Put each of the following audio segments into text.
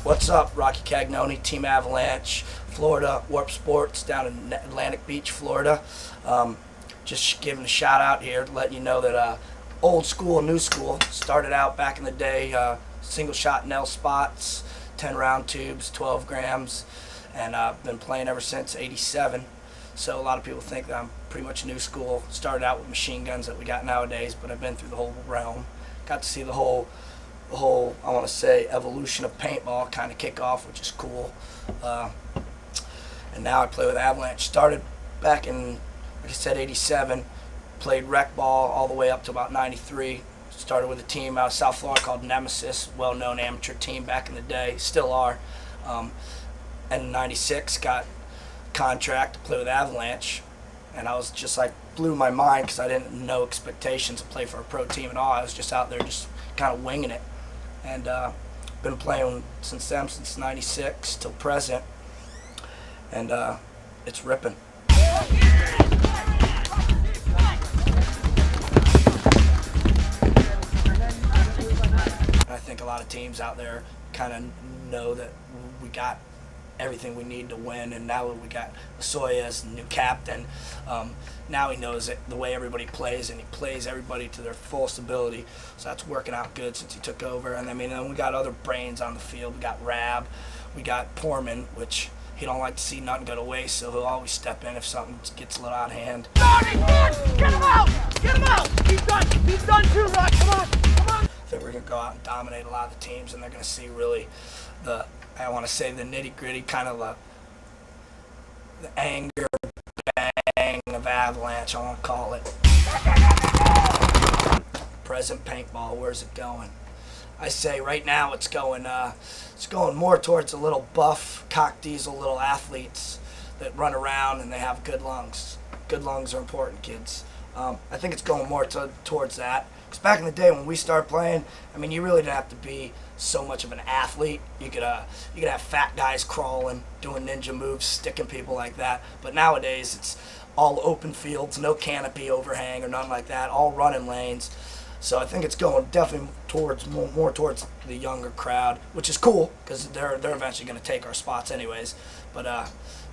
What's up, Rocky Cagnoni, Team Avalanche, Florida, Warp Sports down in Atlantic Beach, Florida. Just giving a shout out here, letting you know that old school, new school, started out back in the day, single shot nail spots, 10 round tubes, 12 grams, and I've been playing ever since '87. So a lot of people think that I'm pretty much new school. Started out with machine guns that we got nowadays, but I've been through the whole realm. Got to see the whole I want to say evolution of paintball kind of kick off, which is cool. And now I play with Avalanche. Started back in, like I said, '87. Played rec ball all the way up to about '93. Started with a team out of South Florida called Nemesis, well-known amateur team back in the day, still are. And in '96 got a contract to play with Avalanche, and I was just like, blew my mind because I didn't know expectations to play for a pro team at all. I was just out there just kind of winging it, and been playing since then, since '96 till present, and it's ripping. I think a lot of teams out there kind of know that we got everything we need to win, and now we got Soya as the new captain. Now he knows it, the way everybody plays, and he plays everybody to their fullest ability. So that's working out good since he took over. And I mean, then we got other brains on the field. We got Rab, we got Portman, which he don't like to see nothing go to waste, so he'll always step in if something gets a little out of hand. Get him out! Get him out! He's done too, Rock. Come on! Come on! I think we're gonna go out and dominate a lot of the teams, and they're gonna see really I want to say the nitty-gritty, kind of the anger bang of Avalanche, I want to call it. Present paintball, where's it going? I say right now it's going more towards the little buff, cock diesel little athletes that run around and they have good lungs. Good lungs are important, kids. I think it's going more towards that. Because back in the day when we started playing, I mean, you really didn't have to be so much of an athlete. You could have fat guys crawling, doing ninja moves, sticking people like that. But nowadays it's all open fields, no canopy overhang or nothing like that, all running lanes. So I think it's going definitely towards more towards the younger crowd, which is cool because they're eventually going to take our spots anyways. But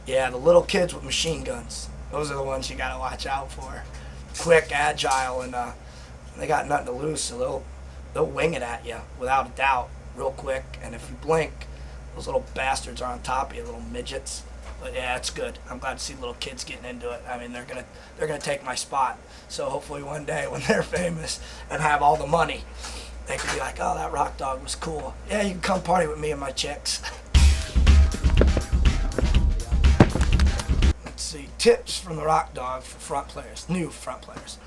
yeah, the little kids with machine guns, those are the ones you got to watch out for. Quick, agile, and they got nothing to lose, so they'll wing it at you without a doubt, real quick. And if you blink, those little bastards are on top of you, little midgets. But yeah, it's good. I'm glad to see little kids getting into it. I mean, they're gonna take my spot. So hopefully one day when they're famous and have all the money, they can be like, oh, that rock dog was cool. Yeah, you can come party with me and my chicks. Let's see, tips from the rock dog for front players, new front players.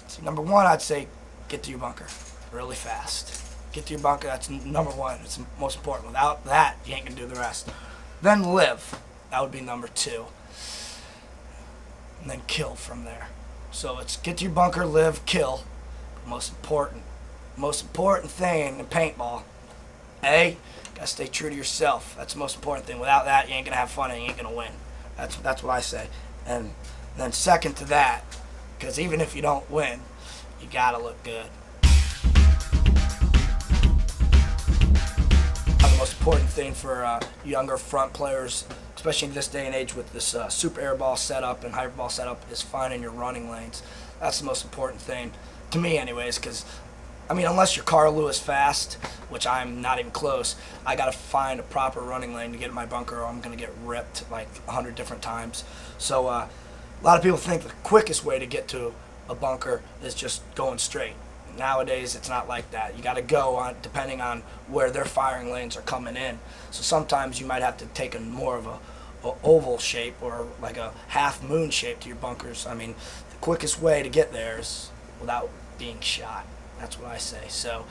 So number one, I'd say get to your bunker really fast. Get to your bunker, that's number one. It's most important. Without that, you ain't gonna do the rest. Then live, that would be number two. And then kill from there. So it's get to your bunker, live, kill. But most important thing in paintball, gotta stay true to yourself. That's the most important thing. Without that, you ain't gonna have fun and you ain't gonna win. That's what I say. And then second to that, because even if you don't win, you gotta look good. The most important thing for younger front players, especially in this day and age with this super airball setup and hyperball setup, is finding your running lanes. That's the most important thing, to me anyways, because, I mean, unless you're Carl Lewis fast, which I'm not even close, I gotta find a proper running lane to get in my bunker or I'm gonna get ripped like 100 different times. So a lot of people think the quickest way to get to a bunker is just going straight. Nowadays it's not like that. You got to go on depending on where their firing lanes are coming in. So sometimes you might have to take a more of a oval shape or like a half moon shape to your bunkers. I mean, the quickest way to get there is without being shot. That's what I say. So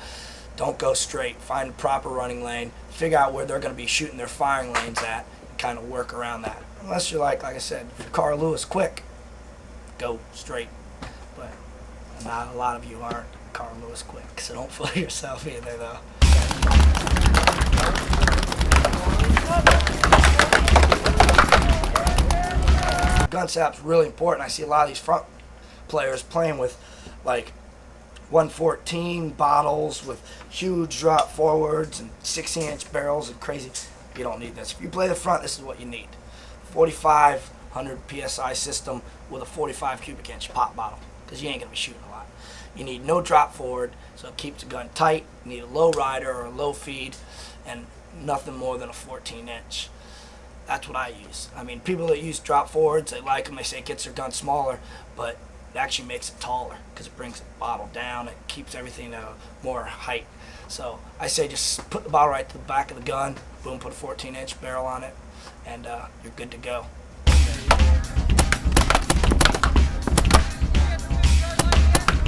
don't go straight. Find a proper running lane. Figure out where they're going to be shooting their firing lanes at and kind of work around that. Unless you're like I said, if you're Carl Lewis quick, go straight. But not a lot of you aren't Carl Lewis quick, so don't fool yourself either, though. Gun setup's really important. I see a lot of these front players playing with like 114 bottles with huge drop forwards and 16-inch barrels and crazy. You don't need this. If you play the front, this is what you need. 4,500 PSI system with a 45 cubic inch pop bottle, because you ain't going to be shooting a lot. You need no drop forward, so it keeps the gun tight. You need a low rider or a low feed, and nothing more than a 14-inch. That's what I use. I mean, people that use drop forwards, they like them. They say it gets their gun smaller, but it actually makes it taller because it brings the bottle down. It keeps everything more height. So I say just put the bottle right to the back of the gun, boom, put a 14-inch barrel on it, and you're good to go.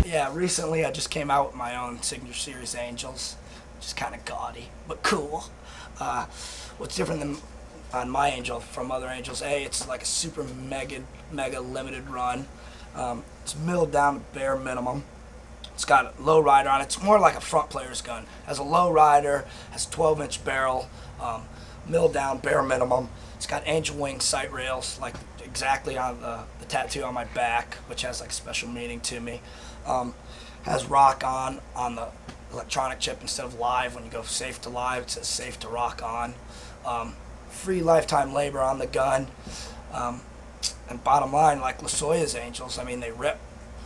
Yeah, recently I just came out with my own Signature Series Angels. Just kind of gaudy, but cool. What's different than on my Angel from other Angels? It's like a super mega limited run. It's milled down to bare minimum. It's got a low rider on it. It's more like a front player's gun. Has a low rider, has a 12-inch barrel, milled down bare minimum. It's got angel wing sight rails, like exactly on the tattoo on my back, which has like a special meaning to me. Has rock on the electronic chip instead of live. When you go safe to live, it says safe to rock on. Free lifetime labor on the gun. And bottom line, like Lasoya's Angels, I mean, they rip.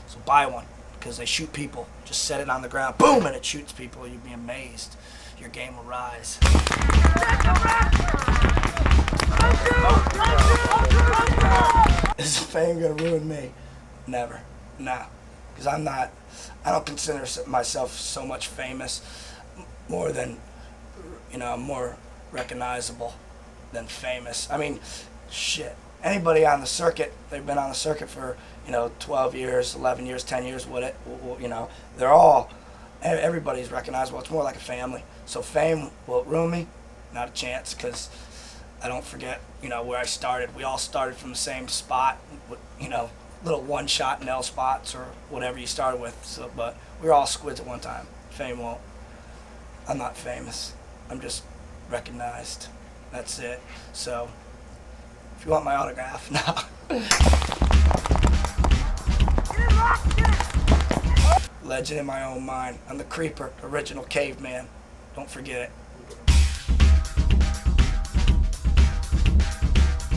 So buy one, because they shoot people. Just set it on the ground, boom, and it shoots people. You'd be amazed. Your game will rise. Is fame gonna ruin me? Never. No. Because I don't consider myself so much famous, more than, I'm more recognizable than famous. I mean, shit. Anybody on the circuit, they've been on the circuit for, 12 years, 11 years, 10 years, they're all, everybody's recognizable. It's more like a family. So fame, will it ruin me? Not a chance, because I don't forget, where I started. We all started from the same spot, little one-shot nail spots or whatever you started with. So, but we were all squids at one time. Fame won't. I'm not famous. I'm just recognized. That's it. So, if you want my autograph, no. Legend in my own mind. I'm the creeper, original caveman. Don't forget it.